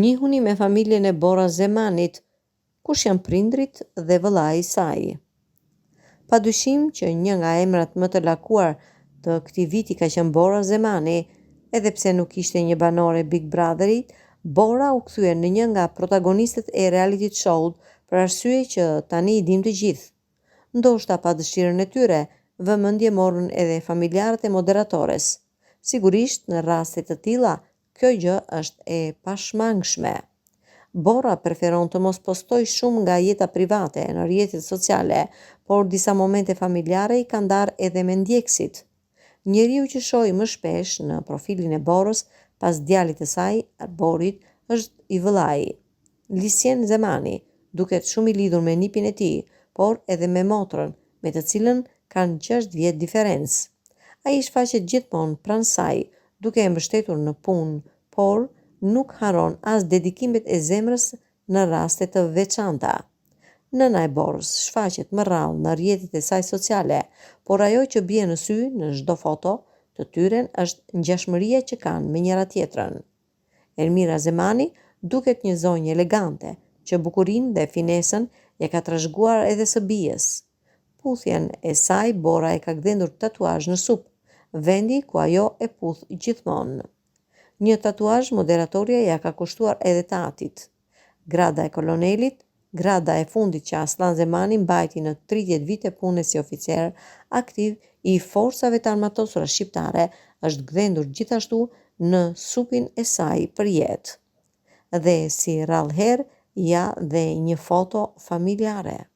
Njihuni me familjen e Bora Zemanit, kush janë prindrit dhe vëllai i saj. Padyshim që një nga emrat më të lakuar të këtij viti ka qenë Bora Zemani, edhe pse nuk ishte një banore Big Brotherit, Bora u kthye në një nga protagonistët e reality show-t për arsye që tani i dim të gjithë. Ndoshta pa dëshirën e tyre, vëmendje morën edhe familjarët e moderatores. Sigurisht në raste të tilla, kjo gjë është e pashmangshme. Bora preferon të mos postoj shumë nga jeta private në rrjetet sociale, por disa momente familjare i ka ndarë edhe me ndjekësit. Njeriu që shohim më shpesh në profilin e Borës pas djalit të saj, Borit, është i vëllai. Lisjen Zemani duket shumë i lidhur me nipin e tij, por edhe me motrën, me të cilën kanë 6 vjet diferencë. Ai shfaqet gjithmonë pranë saj, duke e mbështetur në punë, por nuk haron as dedikimet e zemrës në raste të veçanta. Nëna e Borës shfaqet më rrallë në rrjetet e saj sociale, por ajo që bie në sy në çdo foto të tyre është ngjashmëria që kanë me njëra tjetrën. Elmira Zemani duket një zonjë elegante, që bukurinë dhe finesën ja ka trashëguar edhe së bijës. Puthjen e saj Bora e ka gdhendur tatuazh në supë, vendi ku ajo e puth gjithmonë. Një tatuazh moderatorja ja ka kushtuar edhe tatit. Grada e kolonelit, grada e fundit që Aslan Zemani mbajti në 30 vite pune si oficer aktiv i forcave të armatosura shqiptare, është gdhendur gjithashtu në supin e saj për jetë. Dhe si rrallëherë ja dhe një foto familjare.